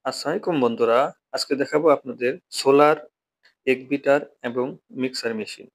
আসসালামু আলাইকুম বন্ধুরা। আজকে দেখাবো আপনাদের সোলার এগ বিটার এবং মিক্সার মেশিন।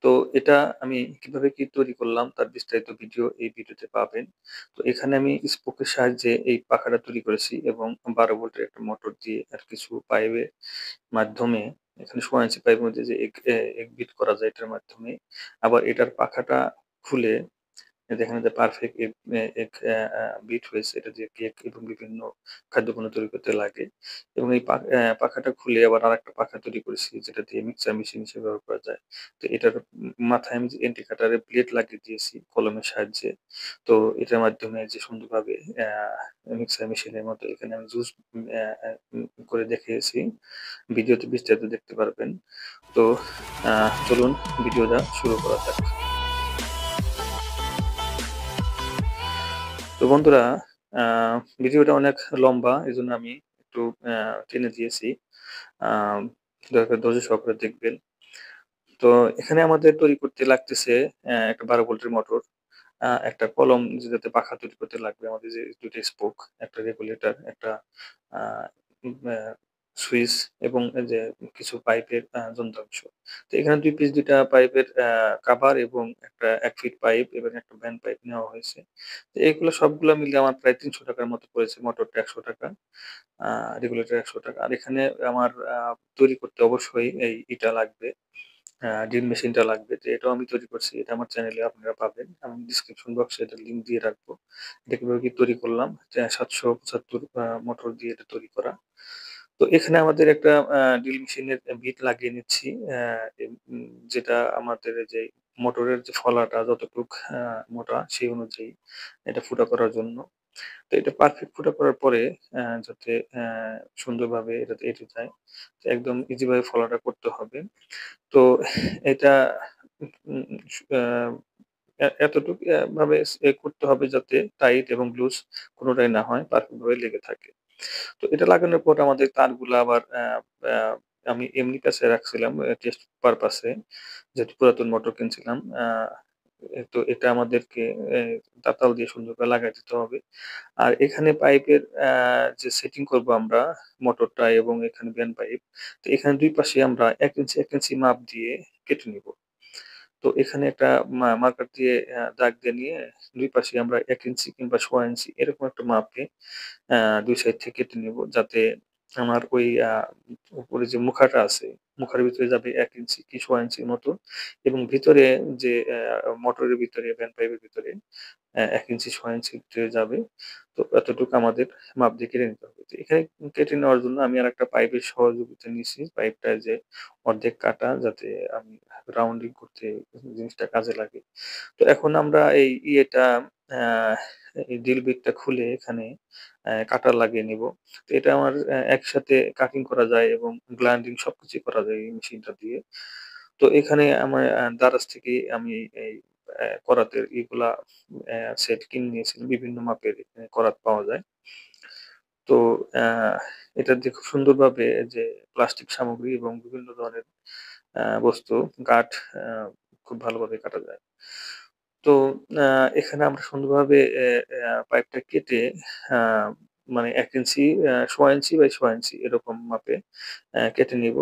তো এটা আমি কিভাবে কি তৈরি করলাম তার বিস্তারিত ভিডিও এই ভিডিওতে পাবেন। তো এখানে আমি স্পোকের সাহায্যে এই পাখাটা তৈরি করেছি এবং ১২ ভোল্টের একটা মোটর দিয়ে আর কিছু পাইপের মাধ্যমে এখানে সোয়া ইঞ্চি পাইপের মধ্যে যে এগ বিট করা যায় এটার মাধ্যমে। আবার এটার পাখাটা খুলে দেখেন যে পারফেক্ট এক এ এক আ আ বিট হয়েছে। এটা দিয়ে কেক এবং বিভিন্ন খাদ্যপণ্য তৈরি করতে লাগে। এবং এই পাখাটা খুলে আবার আরেকটা পাখা তৈরি করেছি যেটা দিয়ে মিক্সার মেশিন হিসেবে ব্যবহার করা যায়। তো এটার মাথায় আমি যে ইন্ডিকেটরের প্লেট লাগিয়ে দিয়েছি কলমের সাহায্যে। তো এটার মাধ্যমে যে সুন্দরভাবে মিক্সার মেশিনের মতো এখানে আমি জুস অ্যা অ্যা করে দেখিয়েছি। ভিডিওতে বিস্তারিত দেখতে পারবেন। তো আ চলুন ভিডিওটা শুরু করা যাক। তো বন্ধুরা, আ ভিডিওটা অনেক লম্বা। এজন্য আমি একটু টেনে দিয়েছি। আম দয়া করে ধৈর্য সহকারে দেখবেন। তো এখানে আমাদের তৈরি করতে লাগতেছে একটা ১২ ভোল্টের মোটর। একটা কলম যেটাতে পাখা তৈরি করতে লাগবে আমাদের যে ২ টা স্পোক, একটা রেগুলেটর, একটা আ উম আ সুইচ এবং এই যে কিছু পাইপের যন্ত্রাংশ। তো এখানে ২ পিস ২ টা পাইপের কাভার এবং একটা ১ ফিট পাইপ এবং একটা ব্যান্ড পাইপ নেওয়া হয়েছে। তো এগুলো সবগুলা মিলে আমার প্রায় ৳৩০০ র মতো পড়েছে। মোটরটা ৳১০০, আ রেগুলেটর ৳১০০। আর এখানে আমার তৈরি করতে অবশ্যই এই ইটা লাগবে। ড্রিল মেশিনটা লাগবে। তো এটাও আমি তৈরি করছি। এটা আমার চ্যানেলে আপনারা পাবেন। আমি ডেসক্রিপশন বক্সে এটার লিঙ্ক দিয়ে রাখবো। এটা কিভাবে কি তৈরি করলাম। ৭৭৫ মোটর দিয়ে এটা তৈরি করা। তো এখানে আমাদের একটা ড্রিল মেশিনের বিট লাগিয়ে নিচ্ছি। অ্যা এম যেটা আমাদের এই যে মোটরের যে ফলাটা যতটুক মোটা সেই অনুযায়ী এটা ফুটা করার জন্য। তো এটা পারফেক্ট ফুটা করার পরে যাতে সুন্দরভাবে এটাতে এঁটে যায়। তো একদম ইজি ভাবে ফলাটা করতে হবে। তো এটা উম সু আ এতটুক ভাবে করতে হবে যাতে টাইট এবং লুজ কোনটাই না হয়, পারফেক্ট ভাবে লেগে থাকে। তো এটা লাগানোর পর আমাদের তারগুলা আবার আ আমি এমনি পেঁচায় রাখছিলাম টেস্ট পারপাস এ। যেহেতু পুরাতন মোটর কিনছিলাম। তো এটা আমাদেরকে দাঁতাল দিয়ে সুন্দর করে লাগায় দিতে হবে। আর এখানে পাইপের যে সেটিং করব আমরা মোটরটা এবং এখানে বেন পাইপ। তো এখানে ২ পাশে আমরা ১ ইঞ্চি, ১ ইঞ্চি মাপ দিয়ে কেটে নিব। তো এখানে একটা মার্কার দিয়ে দাগ দিয়ে নিয়ে ২ পাশে আমরা ১ ইঞ্চি কিংবা সোয়া ইঞ্চি এরকম একটা মাপে ২ সাইড থেকে কেটে নিব। যাতে আমার ওই উপরে যে মুখাটা আছে, মুখার ভিতরে যাবে ১ ইঞ্চি কি সোয়া ইঞ্চির মতো এবং ভিতরে যে মোটরের ভিতরে ভ্যান পাইপের ভিতরে ১ ইঞ্চি ৬ ইঞ্চি ভিতরে যাবে। তো এতটুকু আমাদের মাপ দিয়ে কেটে নিতে হবে। তো এখানে কেটে নেওয়ার জন্য আমি আরেকটা পাইপের সহযোগিতা নিছি। পাইপটা যে অর্ধেক কাটা যাতে আমি রাউন্ডিং করতে জিনিসটা কাজে লাগে। তো এখন আমরা এই ইয়েটা আ এই ড্রিল বিটটা খুলে এখানে কাটার লাগিয়ে নিব। তো এটা আমার একসাথে কাটিং করা যায় এবং গ্রাইন্ডিং সবকিছুই করা যায় এই মেশিনটা দিয়ে। তো এখানে আমার দারাজ থেকেই আমি এই করাতের ইগুলা সেট কিনে নিয়েছিলাম। বিভিন্ন মাপের করাত পাওয়া যায়। তো অ্যা এটা দিয়ে খুব সুন্দরভাবে যে প্লাস্টিক সামগ্রী এবং বিভিন্ন ধরনের বস্তু, কাঠ আ খুব ভালোভাবে কাটা যায়। তো আ এখানে আমরা সুন্দরভাবে পাইপটা কেটে আ মানে ১ ইঞ্চি সোয়া ইঞ্চি বাই সোয়া ইঞ্চি এরকম মাপে কেটে নিব।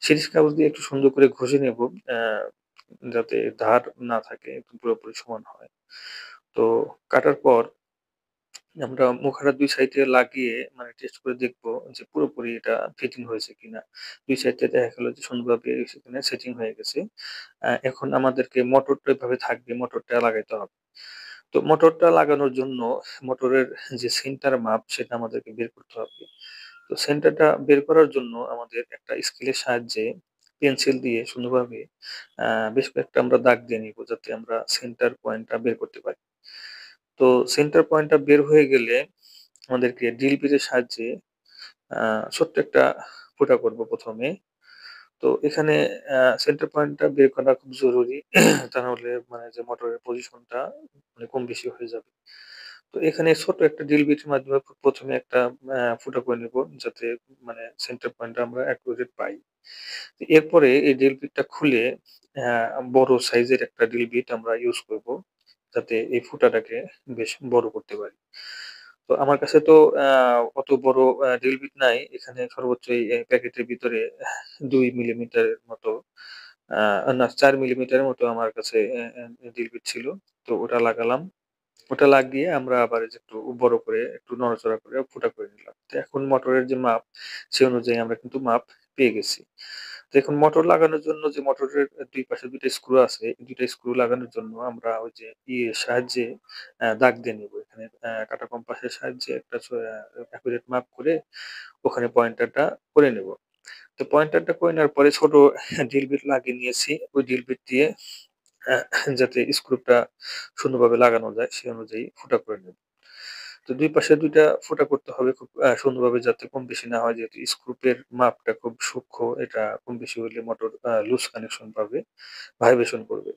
সিরিজ কাগজ দিয়ে একটু সুন্দর করে ঘষে নেব যাতে ধার না থাকে, একদম পুরোপুরি সমান হয়। তো কাটার পর আমরা মুখাটা ২ সাইডে লাগিয়ে মানে টেস্ট করে দেখব যে পুরোপুরি এটা ফিটিং হয়েছে কিনা। ২ সাইড থেকে দেখা গেল যে সুন্দরভাবে সেখানে সেটিং হয়ে গেছে। এখন আমাদেরকে মোটরটা এভাবে থাকবে, মোটরটা লাগাইতে হবে। তো মোটরটা লাগানোর জন্য মোটরের যে সেন্টার মাপ সেটা আমাদেরকে বের করতে হবে। তো সেন্টারটা বের করার জন্য আমাদের একটা স্কেলের সাহায্যে পেন্সিল দিয়ে সুন্দরভাবে আ বেশ কয়েকটা আমরা দাগ দিয়ে নিব যাতে আমরা সেন্টার পয়েন্টটা বের করতে পারি। তো সেন্টার পয়েন্টটা বের হয়ে গেলে আমাদেরকে ড্রিল বিটের সাহায্যে আ ছোট্ট একটা ফুটা করব ১ম এ। তো এখানে সেন্টার পয়েন্টটা বের করা খুব জরুরি। তা নাহলে মানে যে মোটরের পজিশনটা মানে কম বেশি হয়ে যাবে। তো এখানে ছোট একটা ড্রিল বিটের মাধ্যমে ১ম এ একটা ফুটা করে নিব যাতে মানে সেন্টার পয়েন্টটা আমরা অ্যাকুরেট পাই। তো এরপরে এই ড্রিল বিটটা খুলে বড় সাইজের একটা ড্রিল বিট আমরা ইউজ করব। যাতে এই ফুটাটাকে বেশ বড় করতে পারি। তো আমার কাছে তো আ অত বড় ড্রিল বিট নাই। এখানে সর্বোচ্চ এই প্যাকেটের ভিতরে ২ মিলিমিটারের মতো না ৪ মিলিমিটারের মতো আমার কাছে ড্রিল বিট ছিল। তো ওটা লাগালাম। ওটা লাগিয়ে আমরা আবার এই যে একটু বড় করে একটু নড়াচড়া করে ফুটা করে নিলাম। তো এখন মোটরের যে মাপ, সে অনুযায়ী আমরা কিন্তু মাপ পেয়ে গেছি। তো এখন মোটর লাগানোর জন্য যে মোটরের ২ পাশে ২ টা স্ক্রু আছে, ২ টা স্ক্রু লাগানোর জন্য আমরা ওই যে ইয়ের সাহায্যে দাগ দিয়ে নিব। এখানে কাঁটা কম্পাসের সাহায্যে একটা অ্যাকুরেট মাপ করে ওখানে পয়েন্টারটা করে নেব। তো পয়েন্টারটা করে নেওয়ার পরে ছোট ড্রিল বিট লাগিয়ে নিয়েছি। ওই ড্রিল বিট দিয়ে আ যাতে স্ক্রুটা সুন্দরভাবে লাগানো যায় সে অনুযায়ী ফুটা করে নেব। তো ২ পাশে ২ টা ফুটা করতে হবে খুব সুন্দরভাবে যাতে কম বেশি না হয় যেহেতু স্ক্রুপের মাপটা খুব সূক্ষ্ম। এটা কম বেশি হলে মোটর লুজ কানেকশন পাবে, ভাইব্রেশন করবে।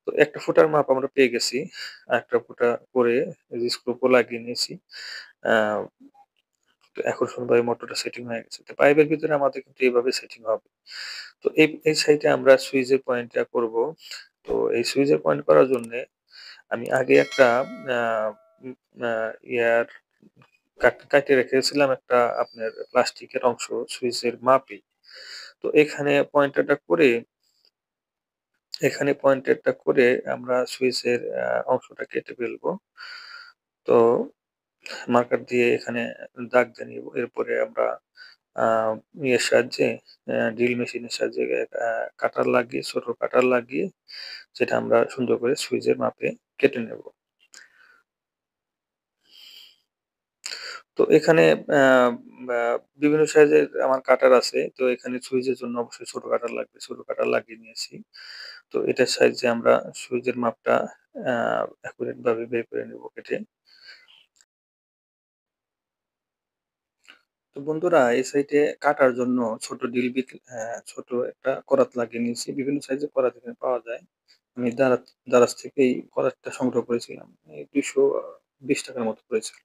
তো একটা ফুটার মাপ আমরা পেয়ে গেছি। আরেকটা ফুটা করে এই যে স্ক্রুপও লাগিয়ে নিয়েছি। আ তো এখন সুন্দরভাবে মোটরটা সেটিং হয়ে গেছে। তো পাইপের ভিতরে আমাদের কিন্তু এভাবে সেটিং হবে। তো এই সাইডে আমরা সুইচের পয়েন্টটা করব। তো এই সুইচের পয়েন্ট করার জন্যে আমি আগে একটা আ উম আ ইয়ার কাইটে রেখেছিলাম একটা আপনার প্লাস্টিকের অংশ সুইচের মাপে। তো এখানে পয়েন্টারটা করে আমরা সুইচের অংশটা কেটে ফেলবো। তো মার্কার দিয়ে এখানে দাগ দিয়ে নিব। এরপরে আমরা আ ইয়ের সাহায্যে ড্রিল মেশিনের সাহায্যে কাটার লাগিয়ে ছোট কাটার লাগিয়ে সেটা আমরা সুন্দর করে সুইচের মাপে কেটে নেব। তো এখানে আ বা বিভিন্ন সাইজের আমার কাটার আছে। তো এখানে সুইচের জন্য অবশ্যই ছোট কাটার লাগবে। ছোট কাটার লাগিয়ে নিয়েছি। তো এটার সাহায্যে আমরা সুইচের মাপটা আ অ্যাকুরেট ভাবে বের করে নেব কেটে। তো বন্ধুরা এই সাইডে কাটার জন্য ছোট ড্রিল বিট ছোট একটা করাত লাগিয়ে নিয়েছি। বিভিন্ন সাইজের করাত এখানে পাওয়া যায়। আমি দারাজ থেকেই করাতটা সংগ্রহ করেছিলাম। এই ৳২২০ র মতো পড়েছিল।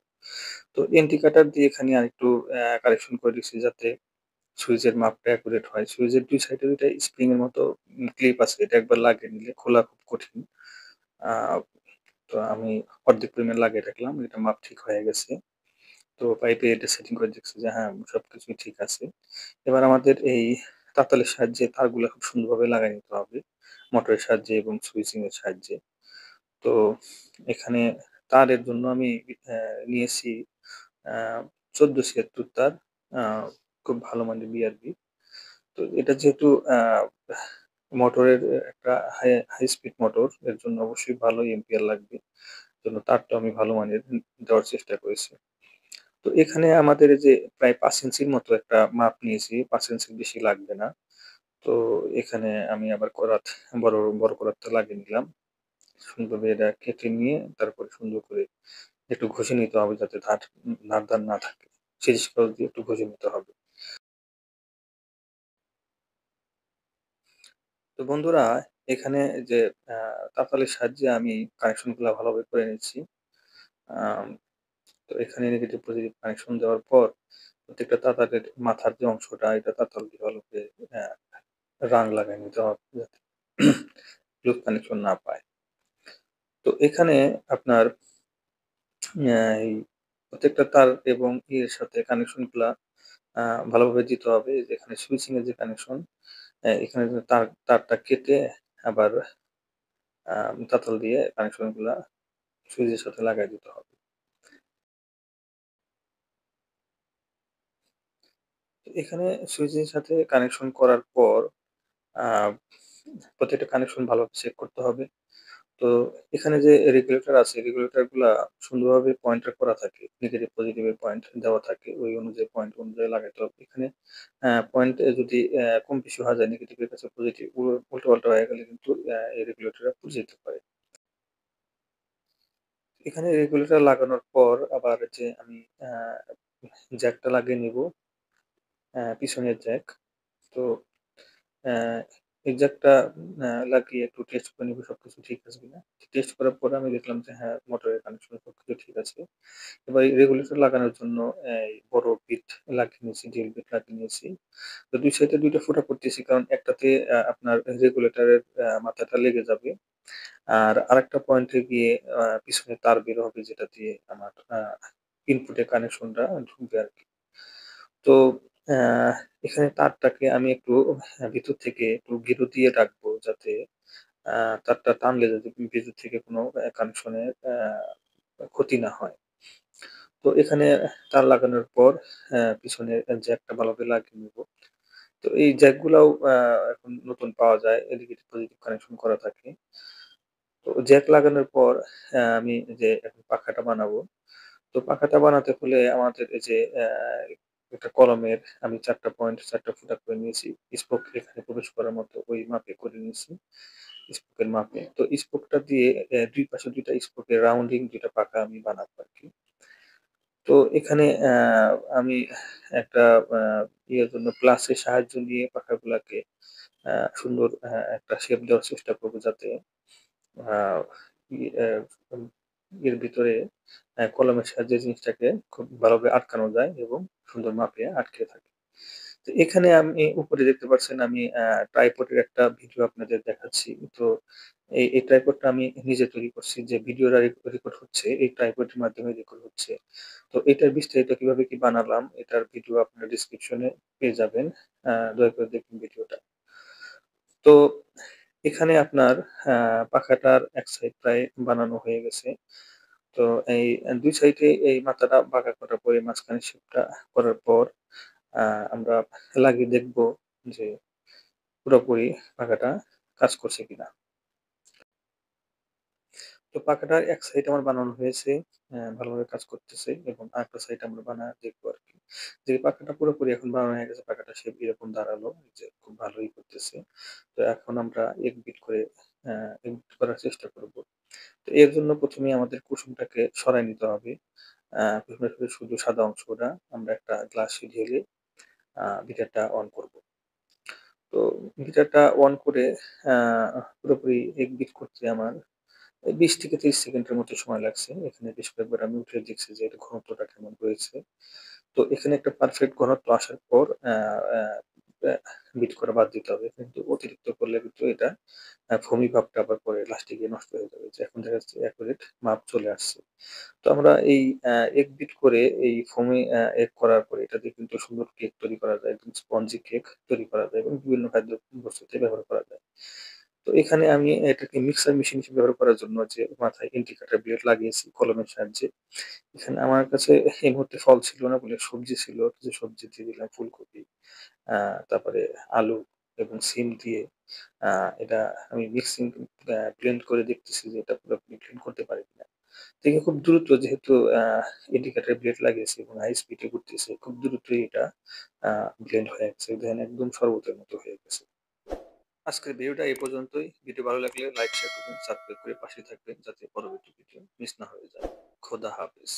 তো এন্টি কাটার দিয়ে এখানে আরেকটু কারেকশন করে দিচ্ছি যাতে সুইচের মাপটা অ্যাকুরেট হয়। সুইচের ২ সাইডে ২ টা স্প্রিং এর মতো ক্লিপ আছে। এটা একবার লাগিয়ে নিলে খোলা খুব কঠিন। আ তো আমি অর্ধেক পরিমাণ লাগিয়ে রাখলাম। এটা মাপ ঠিক হয়ে গেছে। তো পাইপে এটা সেটিং করে দেখছি যে হ্যাঁ, সবকিছুই ঠিক আছে। এবার আমাদের এই তাতালের সাহায্যে তারগুলা খুব সুন্দরভাবে লাগায় নিতে হবে। মোটরের সাহায্যে এবং সুইচিং এর সাহায্যে। তো এখানে তারের জন্য আমি অ্যা নিয়েছি আ ১৪৭৬ তার। আ খুব ভালো মানের BRB। তো এটা যেহেতু মোটরের একটা হাই স্পিড মোটর এর জন্য অবশ্যই ভালো এম্পিয়ার লাগবে। এজন্য তারটাও আমি ভালো মানের দেওয়ার চেষ্টা করেছি। তো এখানে আমাদের এই যে প্রায় ৫ ইঞ্চির মতো একটা মাপ নিয়েছি। ৫ ইঞ্চির বেশি লাগবে না। তো এখানে আমি আবার বড় করাতটা লাগিয়ে নিলাম। সুন্দরভাবে এটা কেটে নিয়ে তারপরে সুন্দর করে একটু ঘষে নিতে হবে যাতে ধার না থাকে। সিরিজ কাগজ দিয়ে একটু ঘষে নিতে হবে। তো বন্ধুরা এখানে যে আ তাতালের সাহায্যে আমি কানেকশন গুলা ভালোভাবে করে নিচ্ছি। আম তো এখানে নেগেটিভ পজিটিভ কানেকশন দেওয়ার পর প্রত্যেকটা তাতারের মাথার যে অংশটা এটা তাতাল দিয়ে ভালো করে অ্যা রাং লাগায় নিতে হবে যাতে লুজ কানেকশন না পায়। তো এখানে আপনার এই প্রত্যেকটা তার এবং ইয়ের সাথে কানেকশন গুলা আ ভালোভাবে দিতে হবে। যেখানে সুইচিং এর যে কানেকশন এখানে যে তারটা কেটে আবার তাতাল দিয়ে কানেকশন গুলা সুইচের সাথে লাগায় দিতে হবে। তো এখানে সুইচের সাথে কানেকশন করার পর আ প্রত্যেকটা কানেকশন ভালোভাবে চেক করতে হবে। তো এখানে যে রেগুলেটর আছে, রেগুলেটর গুলা সুন্দরভাবে পয়েন্টার করা থাকে। নেগেটিভ পজিটিভ এর পয়েন্ট দেওয়া থাকে। ওই অনুযায়ী পয়েন্ট অনুযায়ী লাগাইতে হবে। এখানে পয়েন্ট যদি কম বেশি হয়ে যায় নেগেটিভ এর কাছে পজিটিভ উল্টোপাল্টা হয়ে গেলে কিন্তু এই রেগুলেটরটা পুড়ে যেতে পারে। এখানে রেগুলেটর লাগানোর পর আবার যে আমি আ জ্যাকটা লাগিয়ে নিবো, পিছনের জ্যাক। তো অ্যা এক্সাক্টটা লাগিয়ে একটু টেস্ট করে নিব সবকিছু ঠিক আছে কিনা। টেস্ট করার পরে আমি দেখলাম যে হ্যাঁ, মোটরের কানেকশন সবকিছু ঠিক আছে। এবার এই রেগুলেটর লাগানোর জন্য এই বড় বিট লাগিয়ে নিয়েছি, ড্রিল বিট লাগিয়ে নিয়েছি। তো ২ সাইডে ২ টা ফুটা করতেছি কারণ একটাতে আপনার রেগুলেটরের মাথাটা লেগে যাবে। আর আরেকটা পয়েন্টে গিয়ে পিছনে তার বের হবে যেটা দিয়ে আমার ইনপুটের কানেকশনটা ঢুকবে আরকি। তো অ্যা এখানে তারটাকে আমি একটু ভিতর থেকে একটু গেরো দিয়ে রাখবো যাতে আ তারটা টানলে যাতে ভিতর থেকে কোনো কানেকশনের ক্ষতি না হয়। তো এখানে তার লাগানোর পর পিছনের জ্যাকটা ভালোভাবে লাগিয়ে নিবো। তো এই জ্যাকগুলাও এখন নতুন পাওয়া যায়। নেগেটিভ পজিটিভ কানেকশন করা থাকে। তো জ্যাক লাগানোর পর আমি যে এখন পাখাটা বানাবো। তো পাখাটা বানাতে হলে আমাদের এই যে একটা কলমের আমি ৪ টা পয়েন্ট ৪ টা ফুটা করে নিয়েছি। স্পোক এখানে প্রবেশ করার মতো ওই মাপে করে নিয়েছি। স্পোকের মাপে। তো স্পোকটা দিয়ে ২ পাশে ২ টা স্পোকের রাউন্ডিং ২ টা পাখা আমি বানাবো আরকি। তো এখানে আমি একটা আ ইয়ের জন্য প্লাসের সাহায্য নিয়ে পাখাগুলাকে আ সুন্দর একটা শেপ দেওয়ার চেষ্টা করব যাতে আ ই অ্যা উম এর ভিতরে কলমের সাহায্যে জিনিসটাকে খুব ভালোভাবে আটকানো যায় এবং সুন্দর মাপে আটকে থাকে। তো এখানে আমি উপরে দেখতে পাচ্ছেন আমি ট্রাইপড এর একটা ভিডিও আপনাদের দেখাচ্ছি। তো এই ট্রাইপডটা আমি নিজে তৈরি করছি যে ভিডিওটা রেকর্ড হচ্ছে এই ট্রাইপড এর মাধ্যমে রেকর্ড হচ্ছে। তো এটার বিস্তারিত কিভাবে কি বানালাম এটার ভিডিও আপনারা ডেসক্রিপশনে পেয়ে যাবেন। দয়া করে দেখুন ভিডিওটা। তো এখানে আপনার আ পাখাটার ১ সাইড প্রায় বানানো হয়ে গেছে। তো এই ২ সাইডে এই মাথাটা বাঁকা করার পরে মাঝখানে শেপটা করার পর আ আমরা লাগিয়ে দেখব যে পুরোপুরি পাখাটা কাজ করছে কিনা। তো পাখাটার এক সাইড আমার বানানো হয়েছে। ভালোভাবে কাজ করতেছে এবং আরেকটা সাইড আমরা বানায় দেখবো আরকি। যে পাখাটা পুরোপুরি এখন বানানো হয়ে গেছে, পাখাটার শেপ এরকম দাঁড়ালো যে খুব ভালোই করতেছে। তো এখন আমরা ১ বিট করে ১ বিট করার চেষ্টা করব। তো এর জন্য ১ম এই আমাদের কুসুমটাকে সরায় নিতে হবে। কুসুমের শুধু শুধু সাদা অংশটা আমরা একটা গ্লাসে ঢেলে মিটারটা অন করব। তো মিটারটা অন করে আ পুরোপুরি ১ বিট করতে আমার ২০ থেকে ৩০ সেকেন্ডের মতো সময় লাগছে। এখানে বেশ কয়েকবার আমি উঠে দেখছি যে এর ঘনত্বটা কেমন রয়েছে। তো এখানে একটা পারফেক্ট ঘনত্ব আসার পর আ আ বিট করা বাদ দিতে হবে। কিন্তু অতিরিক্ত করলে কিন্তু এটা ফোমি ভাবটা আবার পরে লাস্টে গিয়ে নষ্ট হয়ে যাবে। যে এখন দেখা যাচ্ছে একুরেট মাপ চলে আসছে। তো আমরা এই ১ বিট করে এই ফোমে এগ করার পরে এটা দিয়ে কিন্তু সুন্দর কেক তৈরি করা যায়। একদম স্পঞ্জি কেক তৈরি করা যায় এবং বিভিন্ন খাদ্য বস্তুতে ব্যবহার করা যায়। তো এখানে আমি এটাকে মিক্সার মেশিন হিসেবে ব্যবহার করার জন্য যে মাথায় ইন্ডিকেটর ব্লেড লাগিয়েছি কলমের সাহায্যে। এখানে আমার কাছে এই মুহূর্তে ফল ছিল না বলে সবজি ছিল। কিছু সবজি দিয়ে দিলাম ফুলকপি, আ তারপরে আলু এবং সিম দিয়ে আ এটা আমি মিক্সিং ব্লেন্ড করে দেখতেছি যে এটা পুরোপুরি ব্লেন্ড করতে পারি কিনা। দেখি খুব দ্রুত যেহেতু ইন্ডিকেটর ব্লেড লাগিয়েছি এবং হাই স্পিডে ঘুরতেছে, খুব দ্রুতই এটা আ ব্লেন্ড হয়ে গেছে। দেখেন একদম শরবতের মতো হয়ে গেছে। আজকের ভিডিওটা এই পর্যন্তই। ভিডিও ভালো লাগলে লাইক, শেয়ার করবেন, সাবস্ক্রাইব করে পাশে থাকবেন যাতে পরবর্তী ভিডিও মিস না হয়ে যায়। খোদা হাফেজ।